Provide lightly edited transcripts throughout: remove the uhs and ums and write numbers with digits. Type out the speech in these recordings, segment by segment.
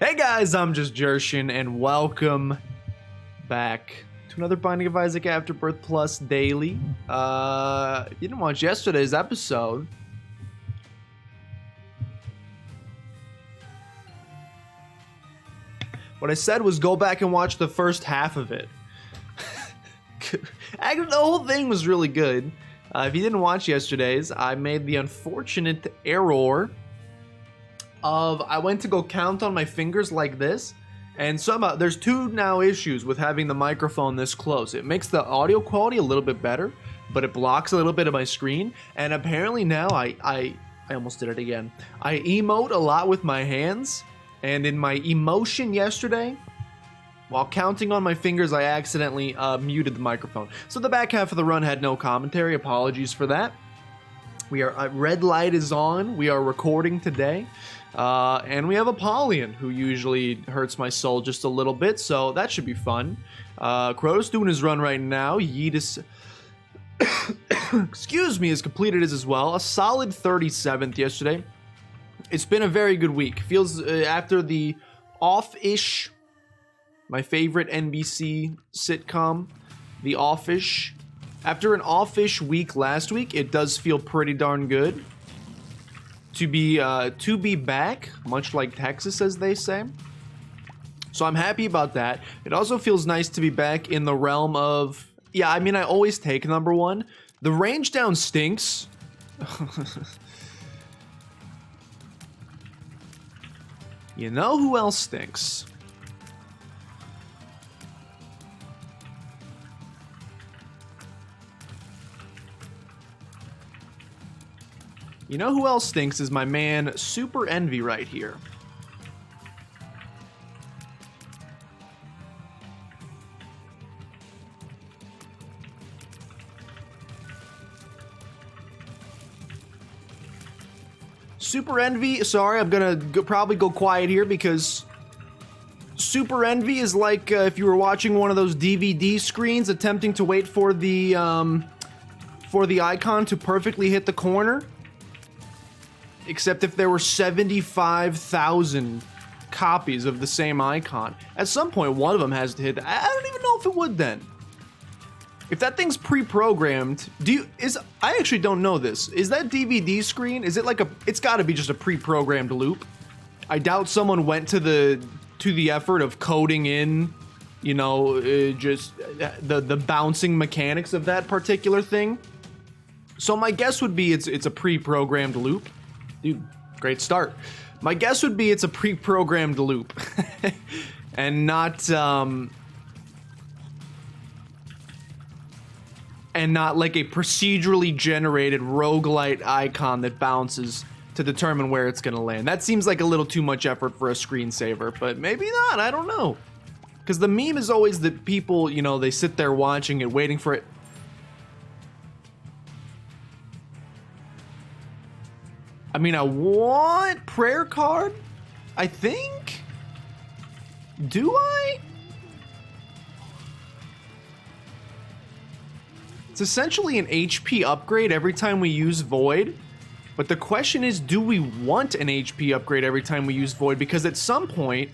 Hey guys, I'm just Jershin, and welcome back to another Binding of Isaac Afterbirth Plus Daily. If you didn't watch yesterday's episode, what I said was go back and watch the first half of it. Actually, the whole thing was really good. If you didn't watch yesterday's, I made the unfortunate error of I went to go count on my fingers like this, and somehow there's two now issues with having the microphone this close. It makes the audio quality a little bit better, but it blocks a little bit of my screen, and apparently now I almost did it again. I emote a lot with my hands, and in my emotion yesterday, while counting on my fingers, I accidentally muted the microphone. So the back half of the run had no commentary. Apologies for that. We are red light is on. We are recording today. And we have Apollyon, who usually hurts my soul just a little bit, so that should be fun. Crotos doing his run right now. Yeetus, excuse me, has completed his as well. A solid 37th yesterday. It's been a very good week. Feels after the off-ish, my favorite NBC sitcom, The Offish. After an off-ish week last week, it does feel pretty darn good to be back, much like Texas, as they say. So I'm happy about that. It also feels nice to be back in the realm of, yeah, I mean, I always take number one. The range down stinks. You know who else stinks? You know who else stinks is my man Super Envy right here. Super Envy, sorry, I'm gonna probably go quiet here because Super Envy is like if you were watching one of those DVD screens attempting to wait for the icon to perfectly hit the corner. Except if there were 75,000 copies of the same icon. At some point, one of them has to hit. I don't even know if it would then. If that thing's pre-programmed, I actually don't know this. Is that DVD screen, is it like it's gotta be just a pre-programmed loop. I doubt someone went to the effort of coding in, you know, just the bouncing mechanics of that particular thing. So my guess would be it's a pre-programmed loop. Dude, great start. My guess would be it's a pre-programmed loop and not like a procedurally generated roguelite icon that bounces to determine where it's gonna land. That seems like a little too much effort for a screensaver, but maybe not, I don't know. Because the meme is always that people, you know, they sit there watching it, waiting for it. I mean, I want prayer card, I think? Do I? It's essentially an HP upgrade every time we use Void. But the question is, do we want an HP upgrade every time we use Void? Because at some point,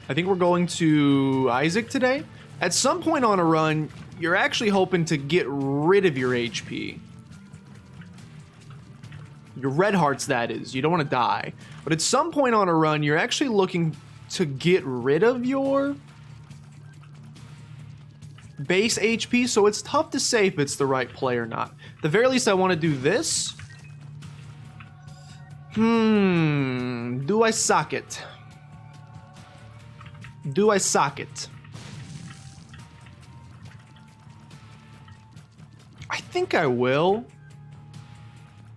I think we're going to Isaac today. At some point on a run, you're actually hoping to get rid of your HP. Your red hearts, that is. You don't want to die. But at some point on a run, you're actually looking to get rid of your base HP, so it's tough to say if it's the right play or not. At the very least, I want to do this. Do I sock it? Do I sock it? I think I will.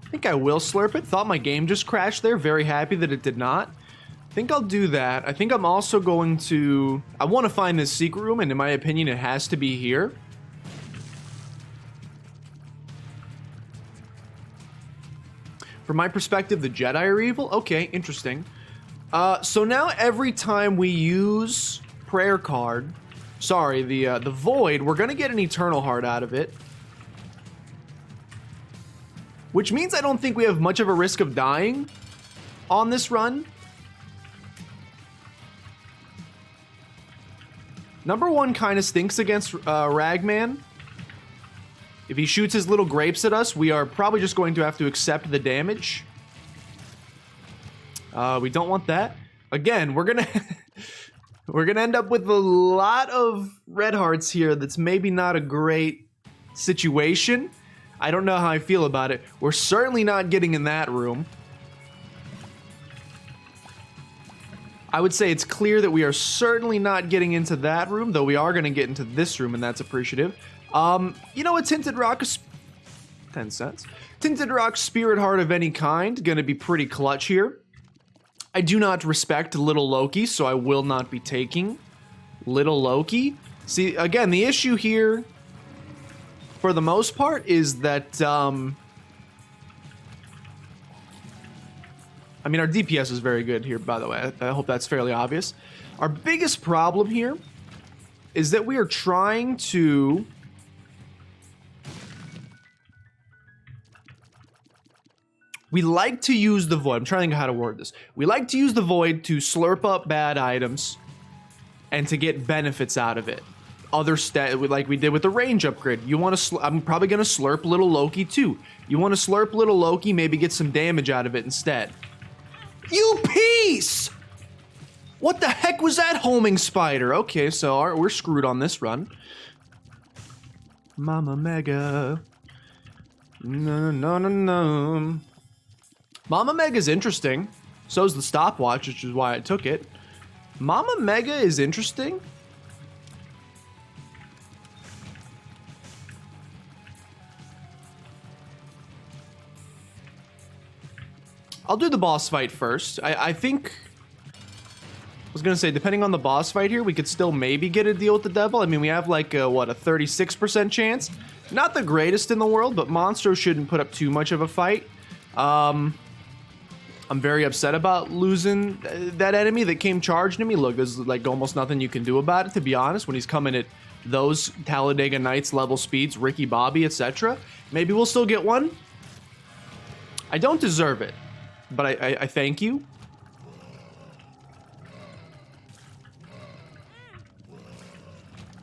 I think I will slurp it. Thought my game just crashed there. Very happy that it did not. I think I'll do that. I think I'm also going to... I want to find this secret room, and in my opinion, it has to be here. From my perspective, the Jedi are evil? Okay, interesting. So now every time we use prayer card... Sorry, the Void, we're going to get an Eternal Heart out of it. Which means I don't think we have much of a risk of dying on this run. Number one kind of stinks against Ragman. If he shoots his little grapes at us, we are probably just going to have to accept the damage. We don't want that. Again, we're gonna we're gonna end up with a lot of red hearts here. That's maybe not a great situation. I don't know how I feel about it. We're certainly not getting in that room. I would say it's clear that we are certainly not getting into that room, though we are going to get into this room, and that's appreciative. You know, a Tinted Rock, 10 cents. Tinted Rock Spirit Heart of any kind, going to be pretty clutch here. I do not respect Little Loki, so I will not be taking Little Loki. See, again, the issue here, for the most part, is that, I mean, our DPS is very good here, by the way. I hope that's fairly obvious. Our biggest problem here is that we are trying to... We like to use the Void. I'm trying to think of how to word this. We like to use the Void to slurp up bad items and to get benefits out of it. Other like we did with the range upgrade. You want to? I'm probably going to slurp Little Loki too. You want to slurp Little Loki, maybe get some damage out of it instead. You piece! What the heck was that homing spider? Okay, so we're screwed on this run. Mama Mega. No, no, no, no. Mama Mega's interesting. So's the stopwatch, which is why I took it. Mama Mega is interesting. I'll do the boss fight first. I think... I was gonna say, depending on the boss fight here, we could still maybe get a deal with the devil. I mean, we have like, what, a 36% chance? Not the greatest in the world, but Monstro shouldn't put up too much of a fight. I'm very upset about losing that enemy that came charging me. Look, there's like almost nothing you can do about it, to be honest, when he's coming at those Talladega Nights level speeds, Ricky Bobby, etc. Maybe we'll still get one. I don't deserve it, but I thank you.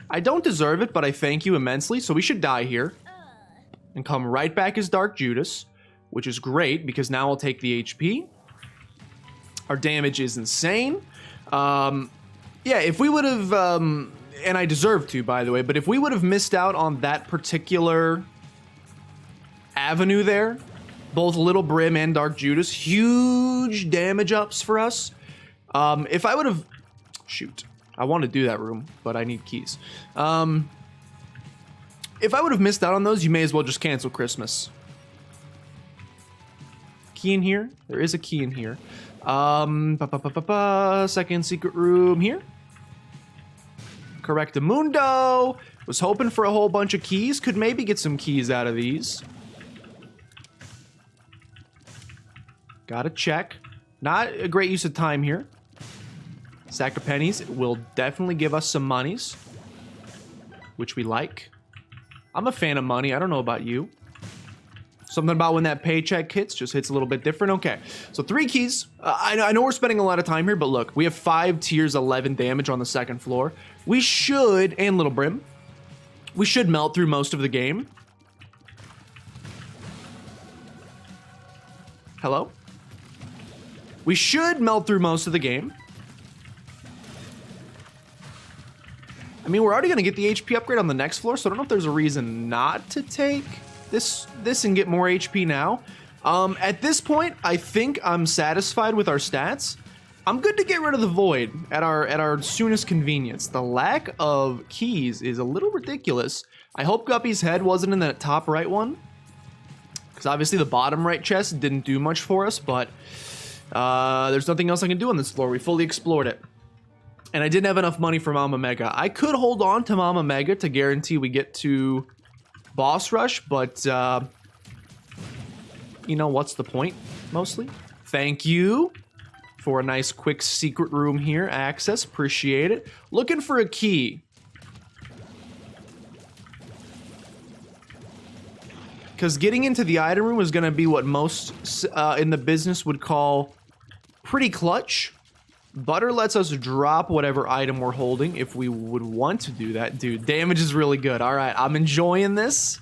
I don't deserve it, but I thank you immensely, so we should die here. And come right back as Dark Judas, which is great, because now I'll take the HP. Our damage is insane. Yeah, if we would have, and I deserve to, by the way, but if we would have missed out on that particular avenue there, both Little Brim and Dark Judas, huge damage ups for us. If I would have... Shoot. I want to do that room, but I need keys. If I would have missed out on those, you may as well just cancel Christmas. Key in here? There is a key in here. Second secret room here. Correctamundo. Was hoping for a whole bunch of keys. Could maybe get some keys out of these. Gotta check. Not a great use of time here. Stack of pennies will definitely give us some monies, which we like. I'm a fan of money. I don't know about you. Something about when that paycheck hits just hits a little bit different. Okay, so 3 keys. I know we're spending a lot of time here, but look, we have 5 tiers 11 damage on the second floor. We should, and Little Brim, we should melt through most of the game. Hello? We should melt through most of the game. I mean, we're already going to get the HP upgrade on the next floor, so I don't know if there's a reason not to take this and get more HP now. At this point, I think I'm satisfied with our stats. I'm good to get rid of the Void at our soonest convenience. The lack of keys is a little ridiculous. I hope Guppy's head wasn't in that top right one, because obviously the bottom right chest didn't do much for us, but there's nothing else I can do on this floor. We fully explored it. And I didn't have enough money for Mama Mega. I could hold on to Mama Mega to guarantee we get to Boss Rush, but, you know, what's the point, mostly? Thank you for a nice, quick secret room here. Access, appreciate it. Looking for a key. Because getting into the item room is going to be what most in the business would call pretty clutch. Butter lets us drop whatever item we're holding if we would want to do that. Dude, damage is really good. All right, I'm enjoying this.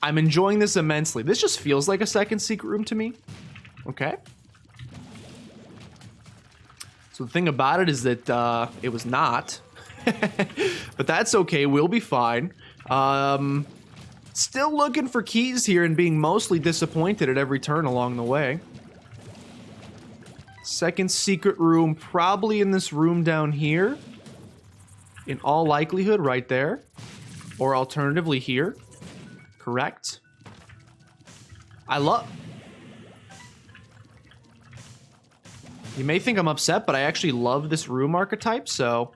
I'm enjoying this immensely. This just feels like a second secret room to me. Okay. So the thing about it is that it was not. But that's okay, we'll be fine. Still looking for keys here and being mostly disappointed at every turn along the way. Second secret room, probably in this room down here. In all likelihood, right there. Or alternatively here. Correct. You may think I'm upset, but I actually love this room archetype, so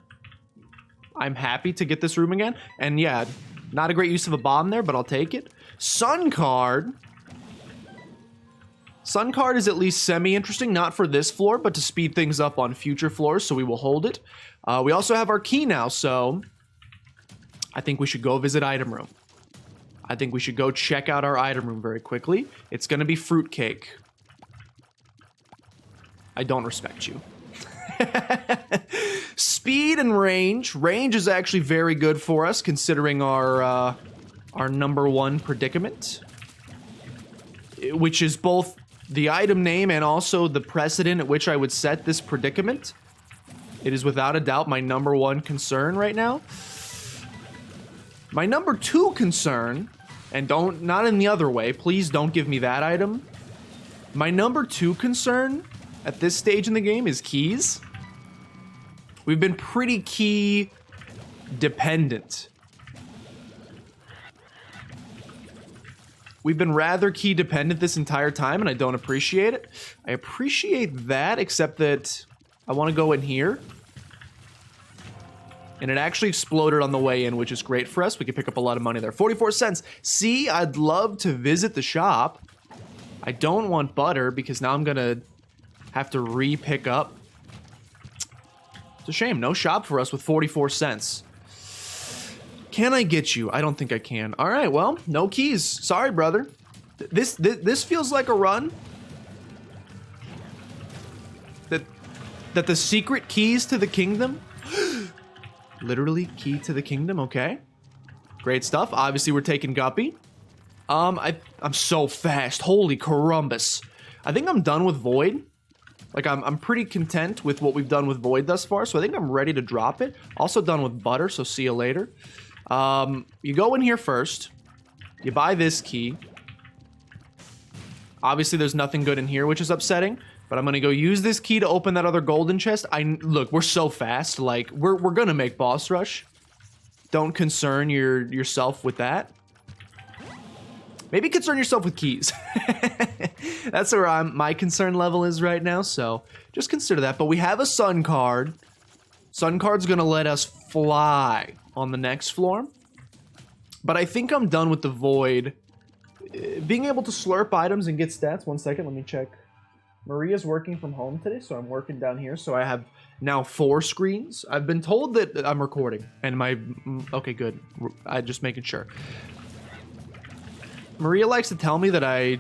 I'm happy to get this room again. And yeah, not a great use of a bomb there, but I'll take it. Sun card. Sun card is at least semi-interesting, not for this floor, but to speed things up on future floors, so we will hold it. We also have our key now, so I think we should go visit item room. I think we should go check out our item room very quickly. It's gonna be fruitcake. I don't respect you. Speed and range. Range is actually very good for us, considering our #1 predicament, which is both the item name and also the precedent at which I would set this predicament. It is without a doubt my #1 concern right now. My #2 concern, and not in the other way, please don't give me that item. My #2 concern at this stage in the game is keys. We've been pretty key dependent. We've been rather key dependent this entire time, and I don't appreciate it. I appreciate that, except that I want to go in here. And it actually exploded on the way in, which is great for us. We can pick up a lot of money there. 44 cents. See, I'd love to visit the shop. I don't want butter, because now I'm going to have to re-pick up. It's a shame. No shop for us with 44 cents. Can I get you? I don't think I can. All right, well, no keys. Sorry, brother. This feels like a run. That the secret keys to the kingdom? Literally key to the kingdom, okay. Great stuff. Obviously, we're taking Guppy. I'm so fast. Holy carumbus. I think I'm done with Void. Like, I'm pretty content with what we've done with Void thus far, so I think I'm ready to drop it. Also done with Butter, so see you later. You go in here first. You buy this key. Obviously, there's nothing good in here, which is upsetting. But I'm gonna go use this key to open that other golden chest. Look, we're so fast. Like, we're gonna make boss rush. Don't concern yourself with that. Maybe concern yourself with keys. That's where my concern level is right now, so just consider that. But we have a sun card. Sun card's gonna let us fly on the next floor. But I think I'm done with the Void. Being able to slurp items and get stats. 1 second, let me check. Maria's working from home today, so I'm working down here. So I have now 4 screens. I've been told that I'm recording. And okay, good. I'm just making sure. Maria likes to tell me that I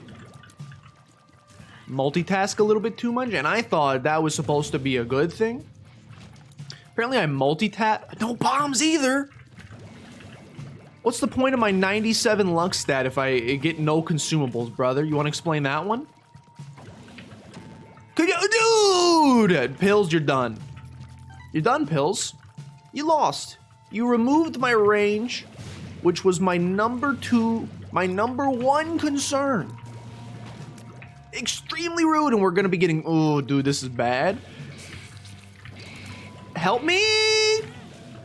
multitask a little bit too much, and I thought that was supposed to be a good thing. Apparently I multitask. No bombs either! What's the point of my 97 luck stat if I get no consumables, brother? You want to explain that one? Dude! Pills, you're done. You're done, Pills. You lost. You removed my range, which was my #2, my #1 concern. Extremely rude, and we're gonna be getting... Oh, dude, this is bad. Help me!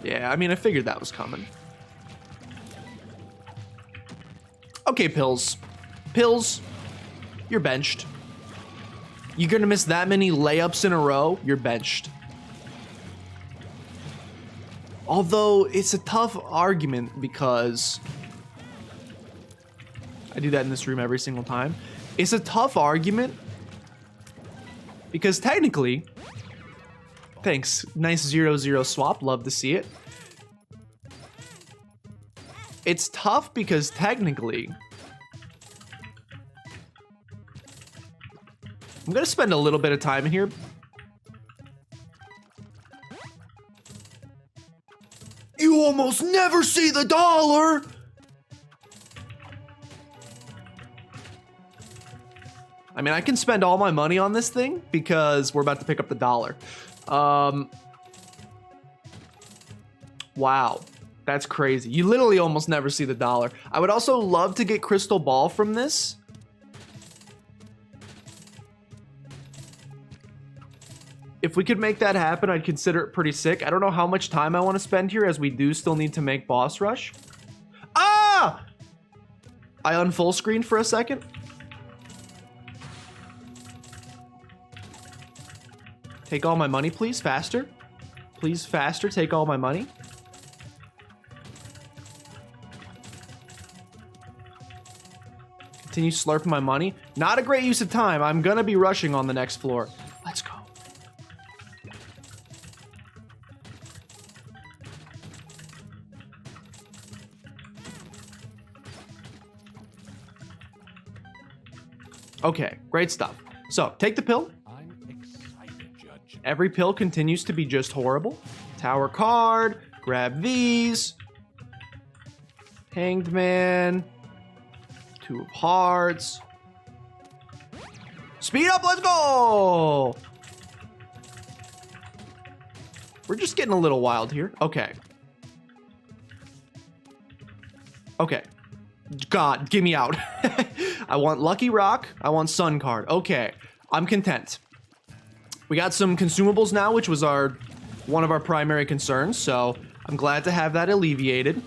Yeah, I mean, I figured that was coming. Okay, Pills. Pills, you're benched. You're gonna miss that many layups in a row, you're benched. Although, it's a tough argument because... I do that in this room every single time. It's a tough argument because technically... Thanks, nice 0-0 swap, love to see it. It's tough because technically... I'm gonna spend a little bit of time in here You almost never see the dollar. I mean, I can spend all my money on this thing because we're about to pick up the dollar. Wow, that's crazy. You literally almost never see the dollar. I would also love to get Crystal Ball from this. If we could make that happen, I'd consider it pretty sick. I don't know how much time I want to spend here, as we do still need to make boss rush. Ah! I unfull screened for a second. Take all my money, please. Faster. Please, faster. Take all my money. Continue slurping my money. Not a great use of time. I'm gonna be rushing on the next floor. Let's go. Okay, great stuff. So, take the pill. Every pill continues to be just horrible. Tower card, grab these. Hanged Man. Two of Hearts. Speed up, let's go! We're just getting a little wild here. Okay. Okay. God, get me out. I want Lucky Rock. I want Sun card. Okay, I'm content. We got some consumables now, which was one of our primary concerns, so I'm glad to have that alleviated.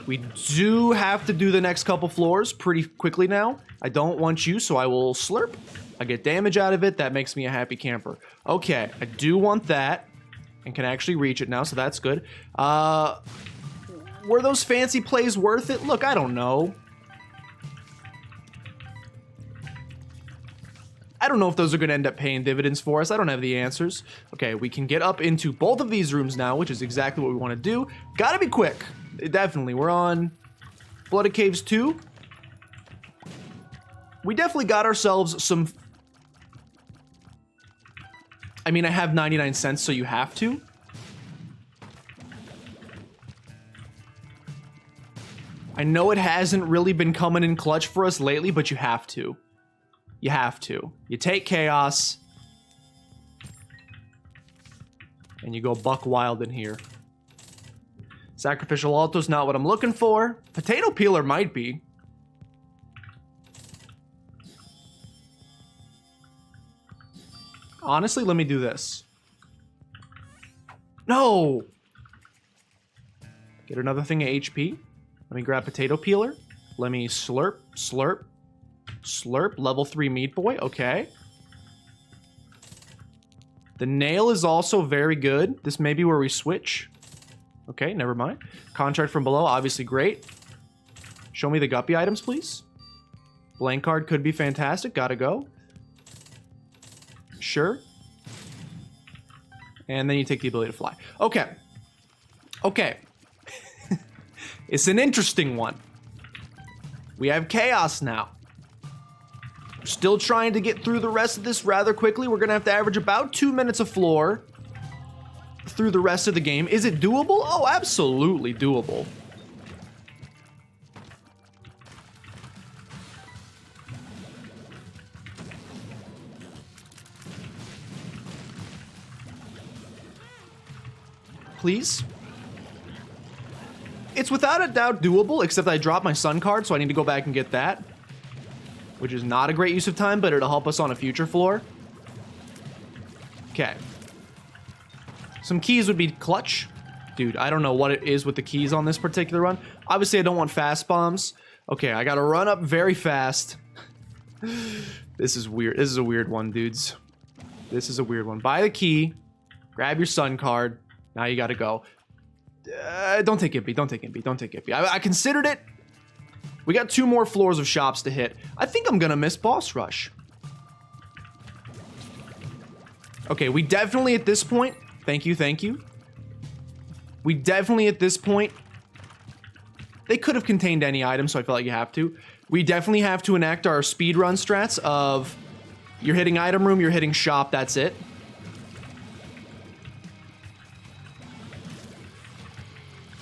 We do have to do the next couple floors pretty quickly now. I don't want you, so I will slurp. I get damage out of it. That makes me a happy camper. Okay, I do want that and can actually reach it now, so that's good. Were those fancy plays worth it? Look, I don't know. I don't know if those are going to end up paying dividends for us. I don't have the answers. Okay, we can get up into both of these rooms now, which is exactly what we want to do. Gotta be quick. Definitely. We're on Blooded Caves 2. We definitely got ourselves some... I mean, I have 99 cents, so you have to. I know it hasn't really been coming in clutch for us lately, but you have to. You have to. You take Chaos. And you go buck wild in here. Sacrificial Alto's not what I'm looking for. Potato Peeler might be. Honestly, let me do this. No! Get another thing of HP. Let me grab Potato Peeler. Let me slurp, slurp. Slurp, level 3 Meat Boy, okay. The nail is also very good. This may be where we switch. Okay, never mind. Contract from below, obviously great. Show me the guppy items, please. Blank card could be fantastic, gotta go. Sure. And then you take the ability to fly. Okay. Okay. It's an interesting one. We have Chaos now. We're still trying to get through the rest of this rather quickly. We're gonna have to average about 2 minutes of floor through the rest of the game. Is it doable? Oh, absolutely doable. Please? It's without a doubt doable, except I dropped my Sun card, so I need to go back and get that. Which is not a great use of time, but it'll help us on a future floor. Okay. Some keys would be clutch. Dude, I don't know what it is with the keys on this particular run. Obviously, I don't want fast bombs. Okay, I gotta run up very fast. This is weird. This is a weird one, dudes. This is a weird one. Buy the key. Grab your Sun card. Now you gotta go. Don't take Impy. Don't take Impy. Don't take Impy. I considered it. We got 2 more floors of shops to hit. I think I'm gonna miss boss rush. Okay, we definitely at this point... Thank you, thank you. We definitely at this point... They could have contained any item, so I feel like you have to. We definitely have to enact our speedrun strats of... You're hitting item room, you're hitting shop, that's it.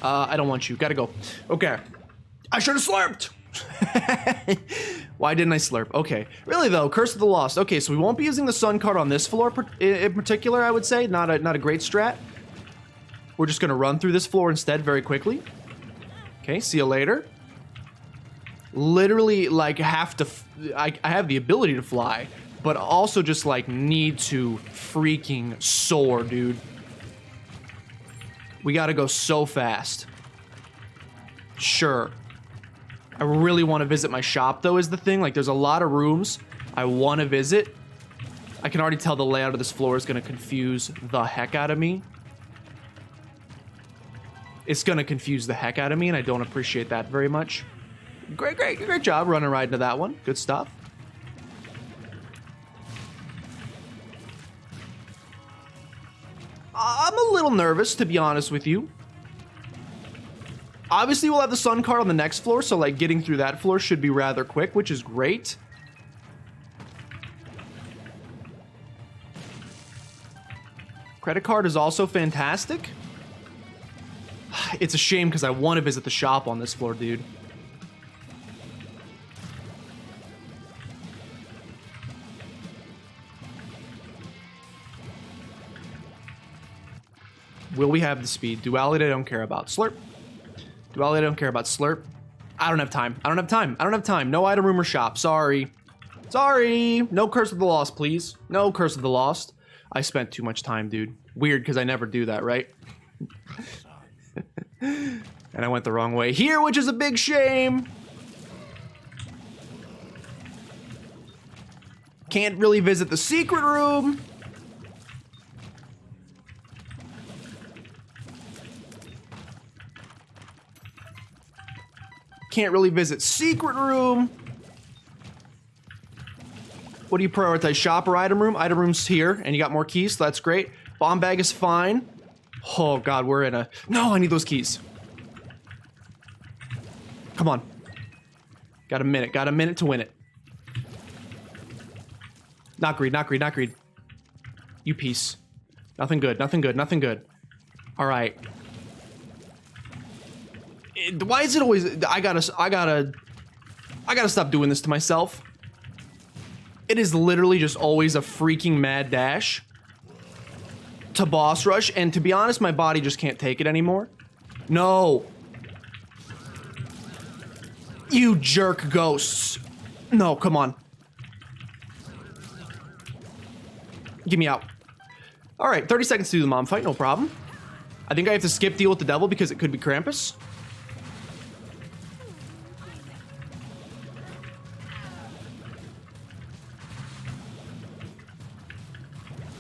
I don't want you. Gotta go. Okay. I should have slurped. Why didn't I slurp? Okay. Really though, Curse of the Lost. Okay, so we won't be using the sun card on this floor in particular, I would say. Not a great strat. We're just gonna run through this floor instead very quickly. Okay, see you later. Literally, like, have to... I have the ability to fly, but also just, like, need to freaking soar, dude. We gotta go so fast. Sure. I really want to visit my shop, though, is the thing. Like, there's a lot of rooms I want to visit. I can already tell the layout of this floor is going to confuse the heck out of me. It's going to confuse the heck out of me, and I don't appreciate that very much. Great job running right into that one. Good stuff. I'm a little nervous, to be honest with you. Obviously, we'll have the sun card on the next floor, so, like, getting through that floor should be rather quick, which is great. Credit card is also fantastic. It's a shame, because I want to visit the shop on this floor, dude. Will we have the speed? Duality I don't care about. Slurp. Duality I don't care about. Slurp. I don't have time. I don't have time. I don't have time. No item room or shop. Sorry. Sorry. No Curse of the Lost, please. No Curse of the Lost. I spent too much time, dude. Weird, because I never do that, right? And I went the wrong way here, which is a big shame. Can't really visit the secret room. Can't really visit secret room. What do you prioritize? Shop or item room? Item room's here, and you got more keys, so that's great. Bomb bag is fine. Oh god, we're in a... No, I need those keys. Come on. Got a minute to win it. Not greed, not greed, not greed. You piece. Nothing good, nothing good, nothing good. Alright. Why is it always... I gotta stop doing this to myself. It is literally just always a freaking mad dash to boss rush, and to be honest, my body just can't take it anymore. No. You jerk ghosts. No, come on. Get me out. Alright, 30 seconds to do the mom fight, no problem. I think I have to skip deal with the devil because it could be Krampus.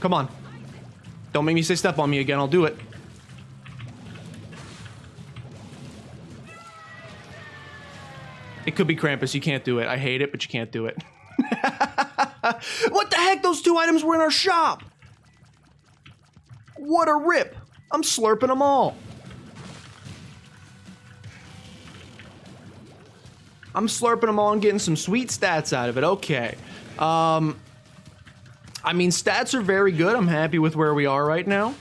Come on. Don't make me say step on me again, I'll do it. It could be Krampus, you can't do it. I hate it, but you can't do it. What the heck? Those two items were in our shop! What a rip! I'm slurping them all. I'm slurping them all and getting some sweet stats out of it. Okay. I mean, stats are very good. I'm happy with where we are right now.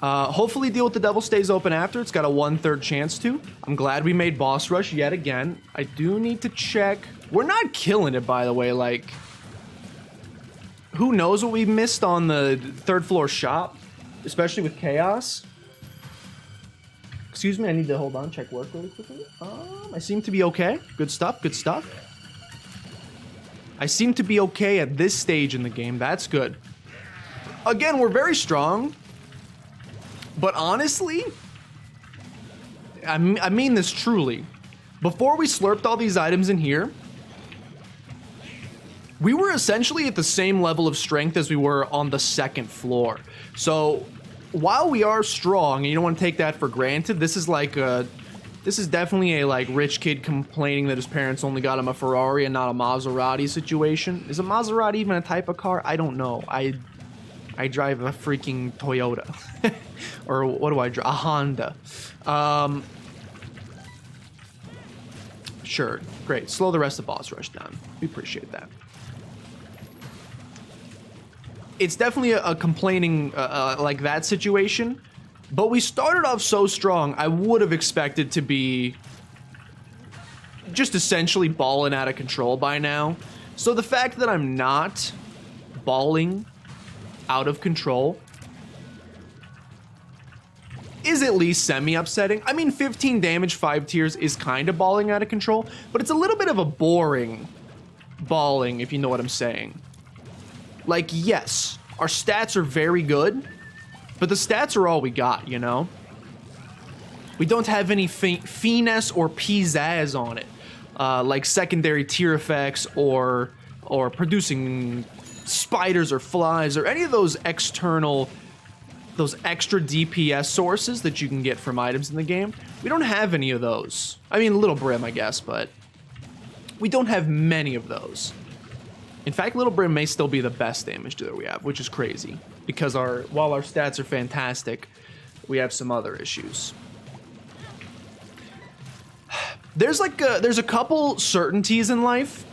Hopefully Deal with the Devil stays open after. It's got a 1/3 chance to. I'm glad we made boss rush yet again. I do need to check. We're not killing it, by the way. Like, who knows what we missed on the 3rd floor shop, especially with chaos. Excuse me, I need to hold on, check work really quickly. I seem to be okay. Good stuff, good stuff. I seem to be okay at this stage in the game. That's good. Again, we're very strong. But honestly, I mean this truly. Before we slurped all these items in here, we were essentially at the same level of strength as we were on the 2nd floor. So while we are strong, and you don't want to take that for granted, this is like a... This is definitely a, like, rich kid complaining that his parents only got him a Ferrari and not a Maserati situation. Is a Maserati even a type of car? I don't know. I drive a freaking Toyota. Or what do I drive? A Honda. Sure. Great. Slow the rest of boss rush down. We appreciate that. It's definitely a complaining, like that situation. But we started off so strong, I would have expected to be just essentially balling out of control by now. So the fact that I'm not balling out of control is at least semi-upsetting. I mean, 15 damage, 5 tiers is kind of balling out of control, but it's a little bit of a boring balling, if you know what I'm saying. Like, yes, our stats are very good, but the stats are all we got, you know? We don't have any finesse or pizzazz on it, like secondary tier effects or producing spiders or flies or any of those external, those extra DPS sources that you can get from items in the game. We don't have any of those. I mean, Little Brim, I guess, but we don't have many of those. In fact, Little Brim may still be the best damage dealer we have, which is crazy, because while our stats are fantastic, we have some other issues. There's a couple certainties in life.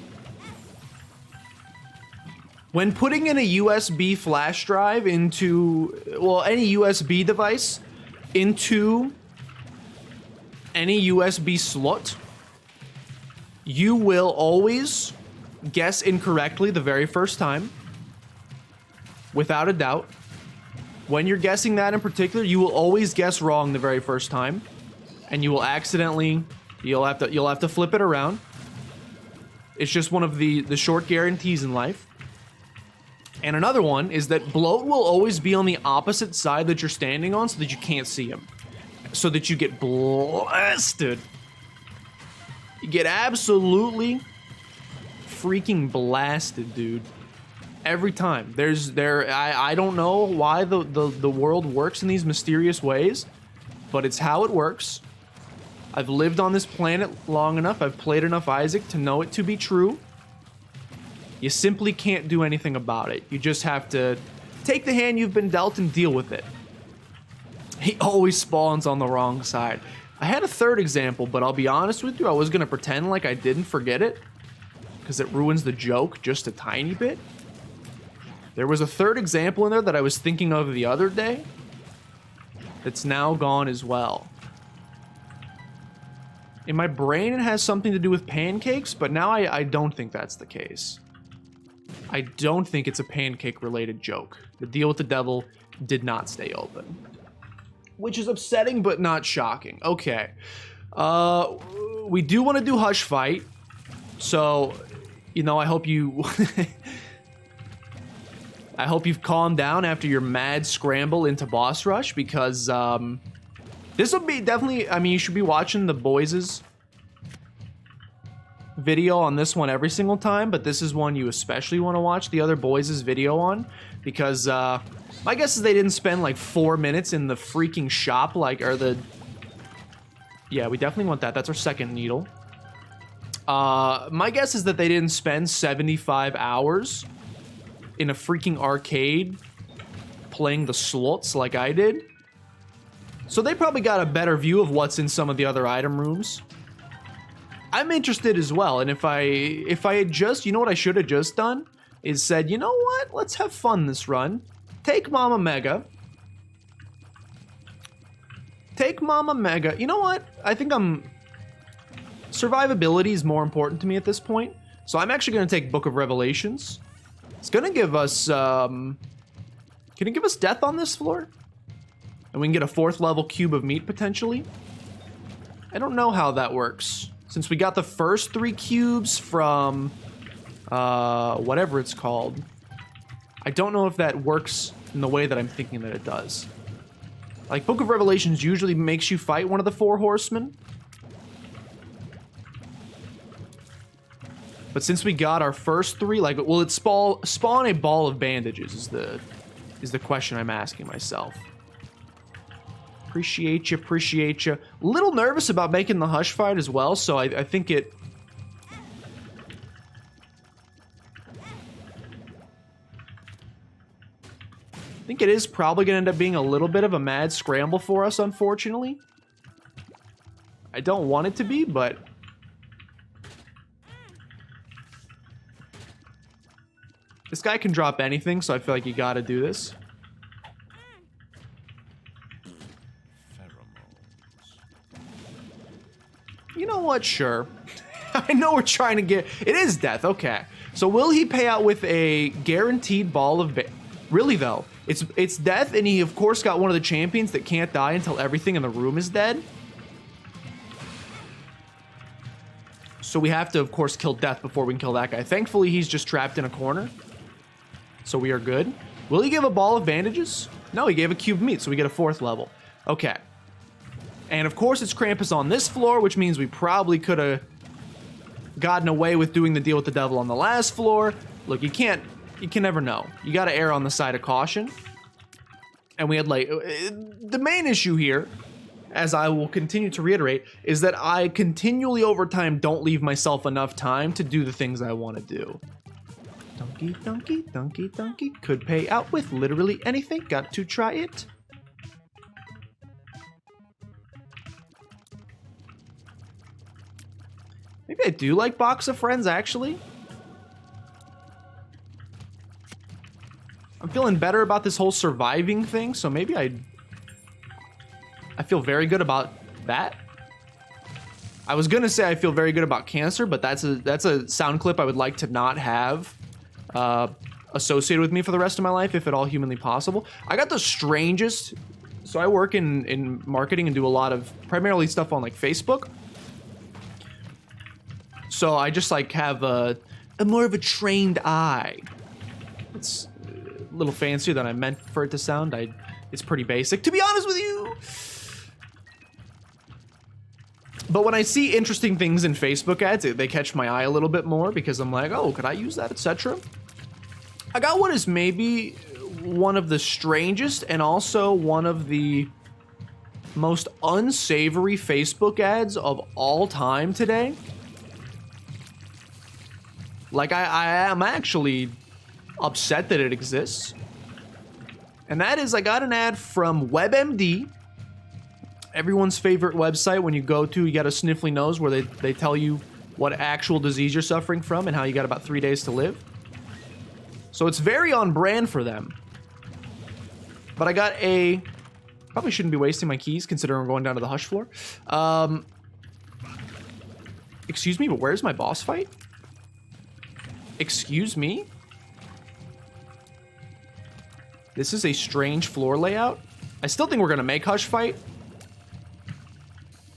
When putting in a USB flash drive into, well, any USB device into any USB slot, you will always guess incorrectly the very first time, without a doubt. When you're guessing that in particular, you will always guess wrong the very first time, and you will accidentally, you'll have to flip it around. It's just one of the short guarantees in life. And another one is that bloat will always be on the opposite side that you're standing on so that you can't see him. So that you get blasted. You get absolutely freaking blasted, dude. Every time. I don't know why the world works in these mysterious ways, but it's how it works. I've lived on this planet long enough, I've played enough Isaac to know it to be true. You simply can't do anything about it. You just have to take the hand you've been dealt and deal with it. He always spawns on the wrong side. I had a third example, but I'll be honest with you, I was gonna pretend like I didn't forget it, because it ruins the joke just a tiny bit. There was a third example in there that I was thinking of the other day that's now gone as well. In my brain, it has something to do with pancakes, but now I don't think that's the case. I don't think it's a pancake-related joke. The deal with the devil did not stay open. Which is upsetting, but not shocking. Okay. We do want to do Hush Fight. So, you know, I hope you... I hope you've calmed down after your mad scramble into Boss Rush, because, this will be definitely... I mean, you should be watching the boys' video on this one every single time, but this is one you especially want to watch the other boys' video on, because, my guess is they didn't spend like 4 minutes in the freaking shop, like, or the... Yeah, we definitely want that. That's our second needle. My guess is that they didn't spend 75 hours in a freaking arcade playing the slots like I did. So they probably got a better view of what's in some of the other item rooms. I'm interested as well, and if I had just, you know what I should have just done? Is said, you know what? Let's have fun this run. Take Mama Mega. Take Mama Mega. You know what? I think survivability is more important to me at this point. So I'm actually going to take Book of Revelations. It's going to give us, can it give us death on this floor? And we can get a 4th level cube of meat, potentially? I don't know how that works. Since we got the first 3 cubes from, whatever it's called. I don't know if that works in the way that I'm thinking that it does. Like, Book of Revelations usually makes you fight one of the 4 horsemen. But since we got our first 3, like, will it spawn a ball of bandages is the question I'm asking myself. Appreciate you, appreciate you. A little nervous about making the Hush Fight as well, so I think it... I think it is probably going to end up being a little bit of a mad scramble for us, unfortunately. I don't want it to be, but... This guy can drop anything, so I feel like you gotta do this. You know what? Sure. I know we're trying to get... It is death, okay. So will he pay out with a guaranteed ball of... Really, though? It's death, and he, of course, got one of the champions that can't die until everything in the room is dead. So we have to, of course, kill death before we can kill that guy. Thankfully, he's just trapped in a corner. So we are good. Will he give a ball of bandages? No, he gave a cube meat, so we get a 4th level. Okay. And, of course, it's Krampus on this floor, which means we probably could have gotten away with doing the deal with the devil on the last floor. Look, you can never know. You got to err on the side of caution. And we had, like, the main issue here, as I will continue to reiterate, is that I continually over time don't leave myself enough time to do the things I want to do. Donkey, donkey, donkey, donkey. Could pay out with literally anything. Got to try it. Maybe I do like Box of Friends, actually. I'm feeling better about this whole surviving thing, so maybe I feel very good about that. I was gonna say I feel very good about cancer, but that's a sound clip I would like to not have associated with me for the rest of my life, if at all humanly possible. I got the strangest... So I work in marketing and do a lot of primarily stuff on like Facebook. So I just like have a more of a trained eye. It's a little fancier than I meant for it to sound. It's pretty basic, to be honest with you. But when I see interesting things in Facebook ads, they catch my eye a little bit more because I'm like, oh, could I use that, etc. I got what is maybe one of the strangest and also one of the most unsavory Facebook ads of all time today. Like, I am actually upset that it exists. And that is, I got an ad from Webmd, everyone's favorite website. When you go to, you got a sniffly nose where they tell you what actual disease you're suffering from and how you got about 3 days to live. So it's very on brand for them. But I got a... Probably shouldn't be wasting my keys considering we're going down to the hush floor. Excuse me, but where's my boss fight? Excuse me? This is a strange floor layout. I still think we're gonna make hush fight.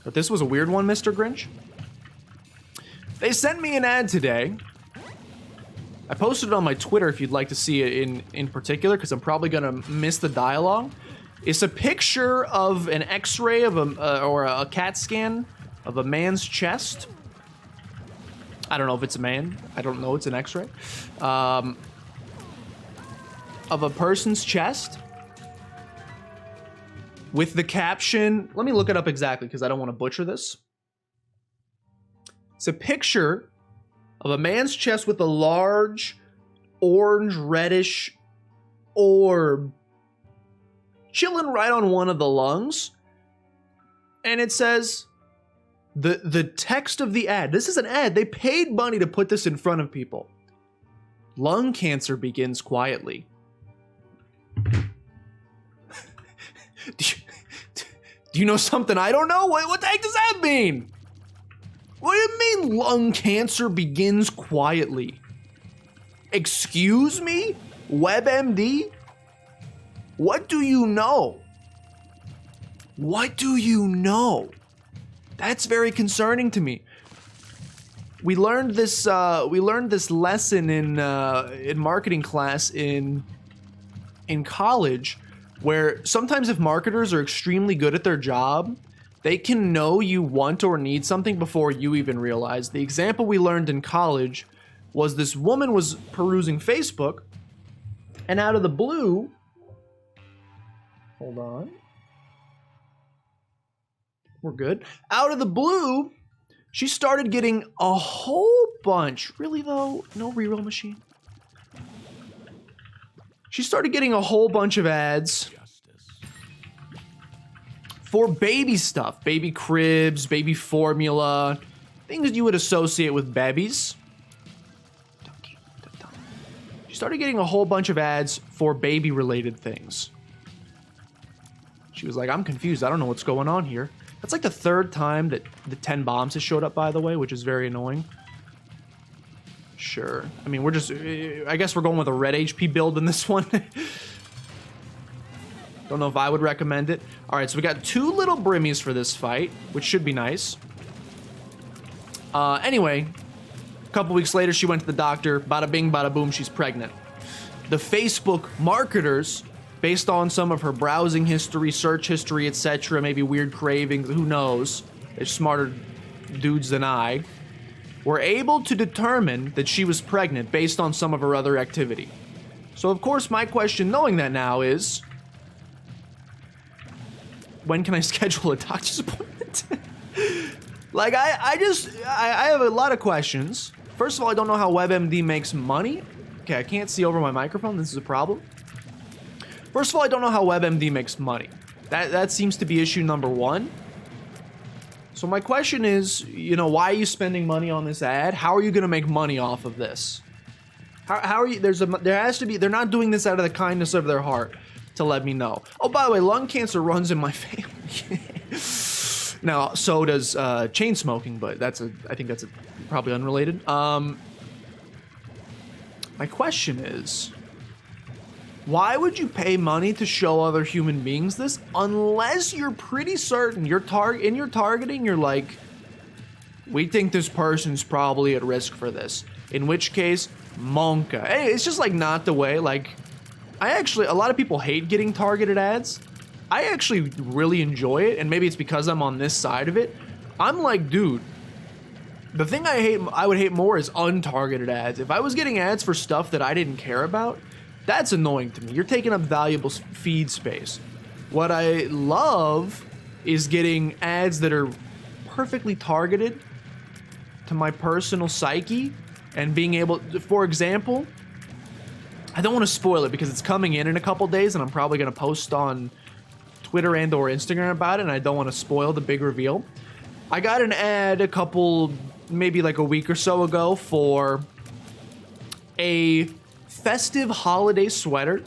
But this was a weird one, Mr. Grinch. They sent me an ad today. I posted it on my Twitter if you'd like to see it in particular, because I'm probably gonna miss the dialogue. It's a picture of an X-ray of or a CAT scan of a man's chest. I don't know if it's a man. I don't know. It's an X-ray of a person's chest with the caption. Let me look it up exactly because I don't want to butcher this. It's a picture of a man's chest with a large orange reddish orb chilling right on one of the lungs, and it says the text of the ad. This is an ad. They paid money to put this in front of people. Lung cancer begins quietly. Do you know something I don't know? What the heck does that mean? What do you mean lung cancer begins quietly? Excuse me? WebMD? What do you know? What do you know? That's very concerning to me. We learned this lesson in marketing class in college, where sometimes if marketers are extremely good at their job, they can know you want or need something before you even realize. The example we learned in college was this woman was perusing Facebook, and out of the blue, hold on, we're good. Out of the blue, she started getting a whole bunch. Really though, no reroll machine. She started getting a whole bunch of ads for baby stuff. Baby cribs, baby formula, things you would associate with babies. She started getting a whole bunch of ads for baby related things. She was like, I'm confused. I don't know what's going on here. That's like the third time that the 10 bombs has showed up, by the way, which is very annoying. Sure. I mean, we're just... I guess we're going with a red HP build in this one. Don't know if I would recommend it. All right, so we got 2 little Brimmies for this fight, which should be nice. Anyway, a couple weeks later, she went to the doctor. Bada bing, bada boom, she's pregnant. The Facebook marketers, based on some of her browsing history, search history, etc., maybe weird cravings, who knows? They're smarter dudes than I. Were able to determine that she was pregnant based on some of her other activity. So, of course, my question, knowing that now, is... when can I schedule a doctor's appointment? Like, I have a lot of questions. First of all, I don't know how WebMD makes money. Okay, I can't see over my microphone. This is a problem. First of all, I don't know how WebMD makes money. That seems to be issue number 1. So my question is, you know, why are you spending money on this ad? How are you going to make money off of this? How are you? There has to be. They're not doing this out of the kindness of their heart to let me know. Oh, by the way, lung cancer runs in my family. Now, so does chain smoking, but I think that's probably unrelated. My question is, why would you pay money to show other human beings this unless you're pretty certain in your targeting, you're like, we think this person's probably at risk for this. In which case, Monka. Hey, it's just like not the way. Like, a lot of people hate getting targeted ads. I actually really enjoy it, and maybe it's because I'm on this side of it. I'm like, dude, the thing I would hate more is untargeted ads. If I was getting ads for stuff that I didn't care about, that's annoying to me. You're taking up valuable feed space. What I love is getting ads that are perfectly targeted to my personal psyche and being able to, for example, I don't want to spoil it because it's coming in a couple days and I'm probably going to post on Twitter and or Instagram about it, and I don't want to spoil the big reveal. I got an ad maybe like a week or so ago for a festive holiday sweater,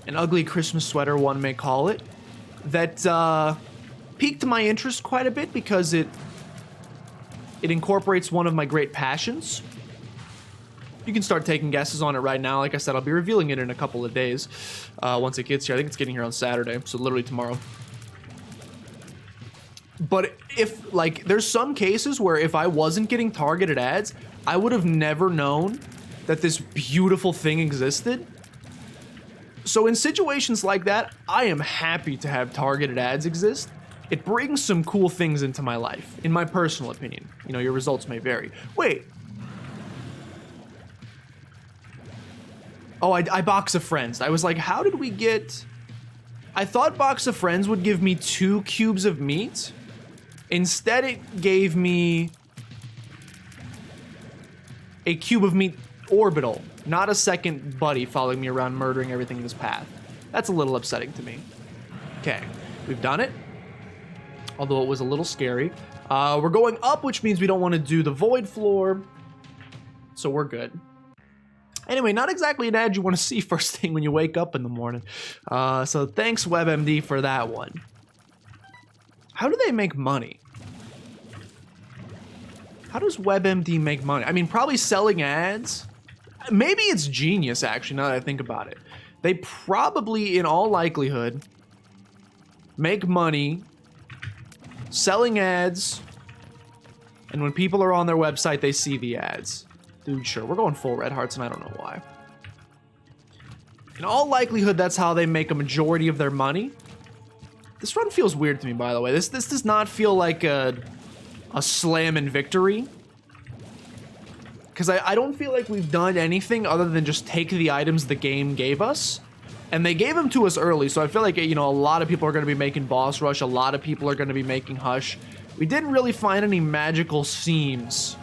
an ugly Christmas sweater, one may call it, that piqued my interest quite a bit because it incorporates one of my great passions. You can start taking guesses on it right now. Like I said, I'll be revealing it in a couple of days once it gets here. I think it's getting here on Saturday, so literally tomorrow. But there's some cases where if I wasn't getting targeted ads, I would have never known that this beautiful thing existed. So in situations like that, I am happy to have targeted ads exist. It brings some cool things into my life, in my personal opinion. You know, your results may vary. Wait. Oh, I Box of Friends. I was like, how did we get... I thought Box of Friends would give me 2 cubes of meat. Instead, it gave me a cube of meat orbital, not a second buddy following me around murdering everything in his path. That's a little upsetting to me. Okay, we've done it. Although it was a little scary. We're going up, which means we don't want to do the void floor. So we're good. Anyway, not exactly an ad you want to see first thing when you wake up in the morning. So thanks, WebMD, for that one. How do they make money? How does WebMD make money? I mean, probably selling ads. Maybe it's genius, actually, now that I think about it. They probably, in all likelihood, make money selling ads, and when people are on their website, they see the ads. Dude, sure, we're going full red hearts, and I don't know why. In all likelihood, that's how they make a majority of their money. This run feels weird to me, by the way. This does not feel like a slam and victory. Because I don't feel like we've done anything other than just take the items the game gave us. And they gave them to us early, so I feel like, you know, a lot of people are going to be making Boss Rush. A lot of people are going to be making Hush. We didn't really find any magical seams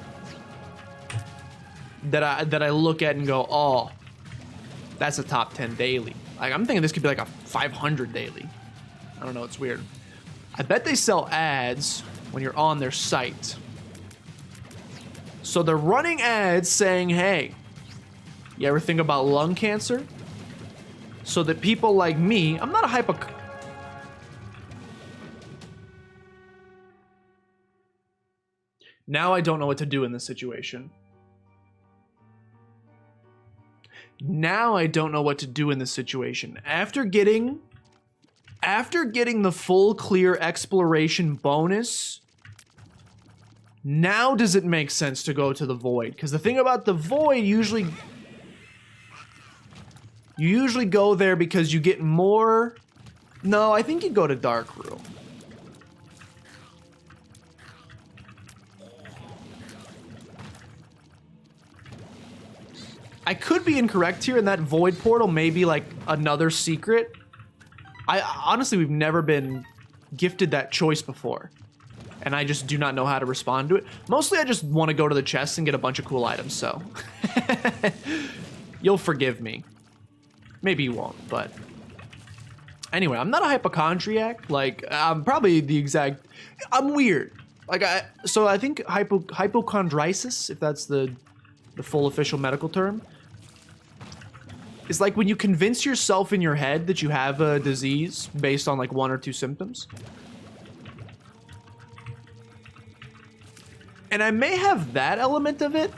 that I look at and go, oh, that's a top 10 daily. Like, I'm thinking this could be like a 500 daily. I don't know, it's weird. I bet they sell ads when you're on their site. So they're running ads saying, hey, you ever think about lung cancer? So that people like me, I'm not a Now I don't know what to do in this situation. Now I don't know what to do in this situation. After getting the full clear exploration bonus, now does it make sense to go to the void? Because the thing about the void, you usually go there because you get more. No, I think you go to dark room. I could be incorrect here, and that void portal may be like another secret. Honestly, we've never been gifted that choice before, and I just do not know how to respond to it. Mostly, I just want to go to the chest and get a bunch of cool items, so you'll forgive me. Maybe you won't, but anyway, I'm not a hypochondriac. Like, I'm probably the exact. I'm weird. Like, so I think hypochondriasis, if that's the full official medical term, is like when you convince yourself in your head that you have a disease based on like 1 or 2 symptoms. And I may have that element of it.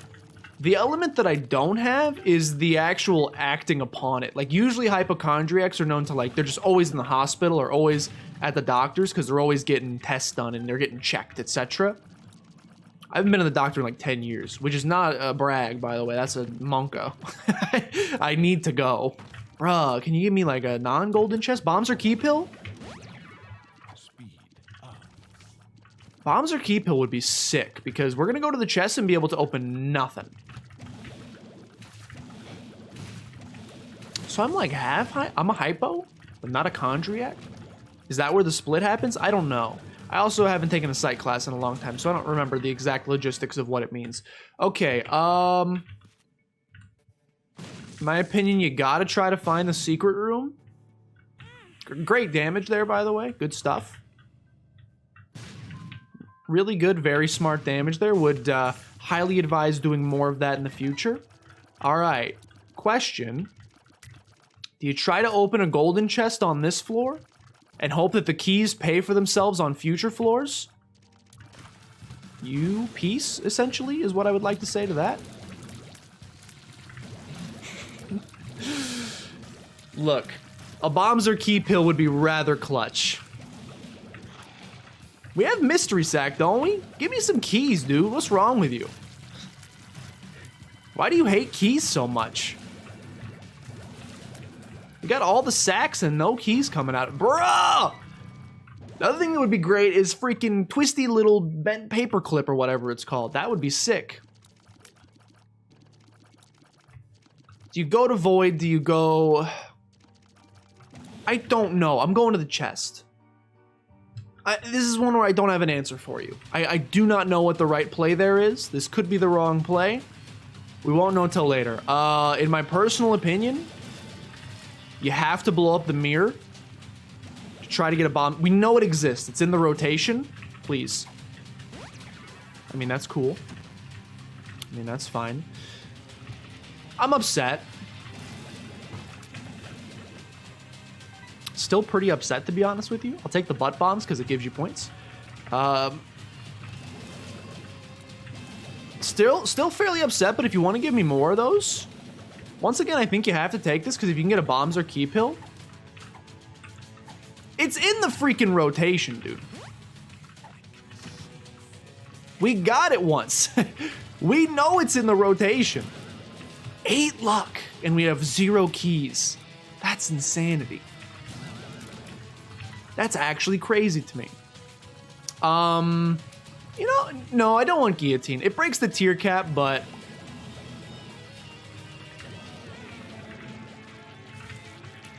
The element that I don't have is the actual acting upon it. Like, usually hypochondriacs are known to, like, they're just always in the hospital or always at the doctor's because they're always getting tests done and they're getting checked, etc. I haven't been to the doctor in like 10 years, which is not a brag, by the way. That's a monko. I need to go. Bruh, can you give me like a non-golden chest? Bombs or key pill? Bombs or key pill would be sick because we're going to go to the chest and be able to open nothing. So I'm like I'm a hypo, but not a chondriac? Is that where the split happens? I don't know. I also haven't taken a psych class in a long time, so I don't remember the exact logistics of what it means. Okay, in my opinion, you gotta try to find the secret room. Great damage there, by the way. Good stuff. Really good, very smart damage there. Would highly advise doing more of that in the future. All right, question. Do you try to open a golden chest on this floor and hope that the keys pay for themselves on future floors? You peace, essentially, is what I would like to say to that. Look, a bombs or key pill would be rather clutch. We have mystery sack, don't we? Give me some keys, dude. What's wrong with you? Why do you hate keys so much? You got all the sacks and no keys coming out. Bruh! The other thing that would be great is freaking twisty little bent paper clip or whatever it's called. That would be sick. Do you go to void? Do you go... I don't know. I'm going to the chest. This is one where I don't have an answer for you. I do not know what the right play there is. This could be the wrong play. We won't know until later. In my personal opinion, you have to blow up the mirror to try to get a bomb. We know it exists. It's in the rotation. Please. I mean, that's cool. I mean, that's fine. I'm upset. Still pretty upset, to be honest with you. I'll take the butt bombs because it gives you points. Still fairly upset, but if you want to give me more of those, once again, I think you have to take this because if you can get a bombs or key pill, it's in the freaking rotation, dude. We got it once. We know it's in the rotation. 8 luck, and we have 0 keys. That's insanity. That's actually crazy to me. You know, no, I don't want guillotine. It breaks the tier cap, but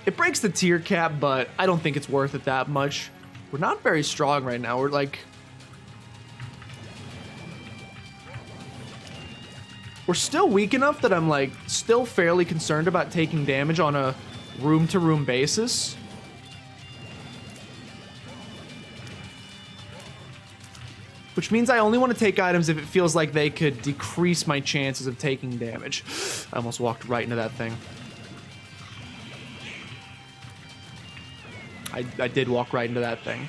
I don't think it's worth it that much. We're not very strong right now. We're like, we're still weak enough that I'm like still fairly concerned about taking damage on a room-to-room basis. Which means I only want to take items if it feels like they could decrease my chances of taking damage. I almost walked right into that thing. I did walk right into that thing.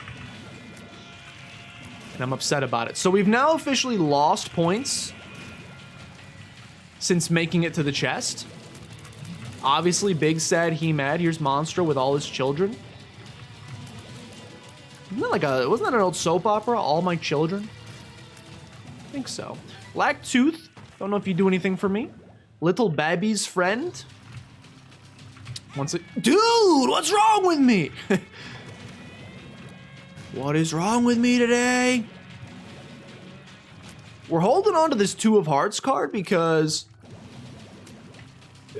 And I'm upset about it. So we've now officially lost points since making it to the chest. Obviously, big sad he mad. Here's Monstro with all his children. Wasn't that an old soap opera, All My Children? I think so. Black Tooth. Don't know if you do anything for me. Little Babby's friend. Dude, what's wrong with me? What is wrong with me today? We're holding on to this Two of Hearts card because,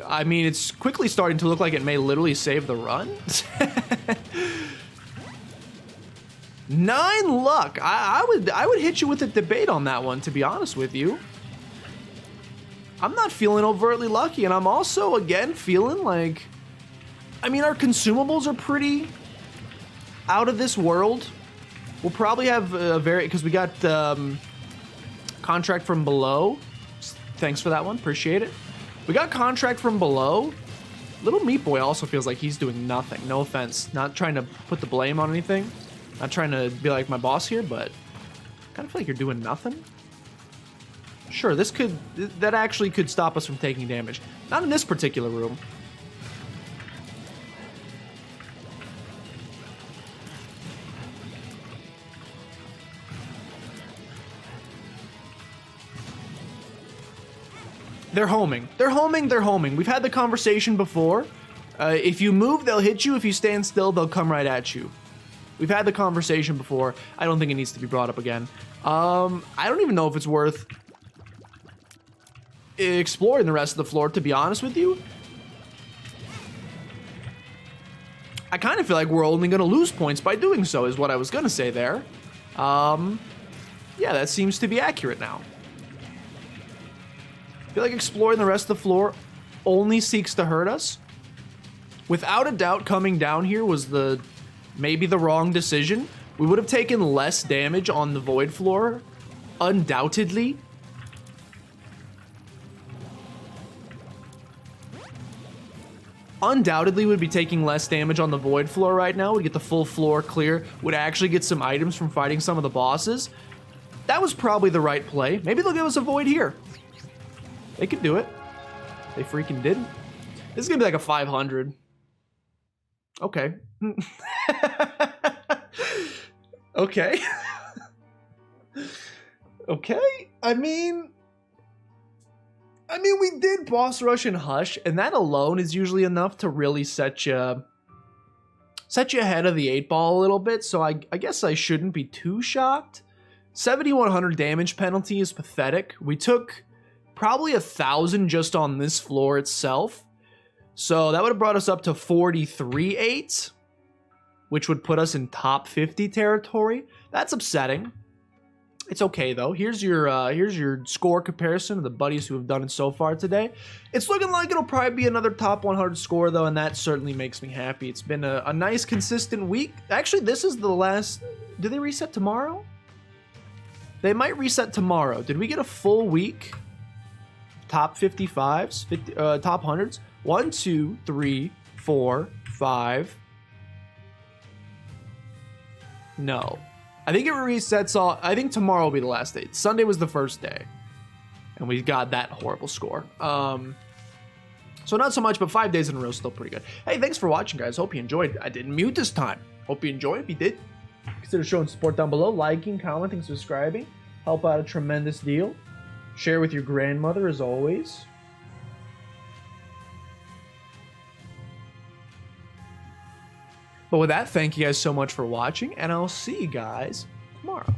I mean, it's quickly starting to look like it may literally save the run. 9 luck. I would hit you with a debate on that one, to be honest with you. I'm not feeling overtly lucky, and I'm also, again, feeling like, I mean, our consumables are pretty out of this world. We'll probably have a because we got Contract from Below. Thanks for that one, appreciate it. We got Contract from Below. Little Meat Boy also feels like he's doing nothing, no offense. Not trying to put the blame on anything. Not trying to be like my boss here, but I kind of feel like you're doing nothing. Sure, that actually could stop us from taking damage. Not in this particular room. They're homing. They're homing, they're homing. We've had the conversation before. If you move, they'll hit you. If you stand still, they'll come right at you. We've had the conversation before. I don't think it needs to be brought up again. I don't even know if it's worth exploring the rest of the floor, to be honest with you. I kind of feel like we're only going to lose points by doing so, is what I was going to say there. Yeah, that seems to be accurate now. I feel like exploring the rest of the floor only seeks to hurt us. Without a doubt, coming down here was maybe the wrong decision. We would have taken less damage on the void floor, undoubtedly. Undoubtedly would be taking less damage on the void floor right now. We'd get the full floor clear. Would actually get some items from fighting some of the bosses. That was probably the right play. Maybe they'll give us a void here. They could do it. They freaking didn't. This is gonna be like a 500. Okay. Okay. Okay. I mean, we did boss rush and hush, and that alone is usually enough to really set you ahead of the 8-ball a little bit, so I guess I shouldn't be too shocked. 7,100 damage penalty is pathetic. We took probably 1,000 just on this floor itself, so that would have brought us up to 43.8, which would put us in top 50 territory. That's upsetting. It's okay though. Here's your score comparison of the buddies who have done it so far today. It's looking like it'll probably be another top 100 score though, and that certainly makes me happy. It's been a nice consistent week. Actually, this is the last. Do they reset tomorrow? They might reset tomorrow. Did we get a full week? Top 55s, top 100s. 1, 2, 3, 4, 5. No. I think it resets all. I think tomorrow will be the last day. Sunday was the first day. And we got that horrible score. So not so much, but 5 days in a row is still pretty good. Hey, thanks for watching, guys. Hope you enjoyed. I didn't mute this time. Hope you enjoyed. If you did, consider showing support down below. Liking, commenting, subscribing. Help out a tremendous deal. Share with your grandmother, as always. But with that, thank you guys so much for watching, and I'll see you guys tomorrow.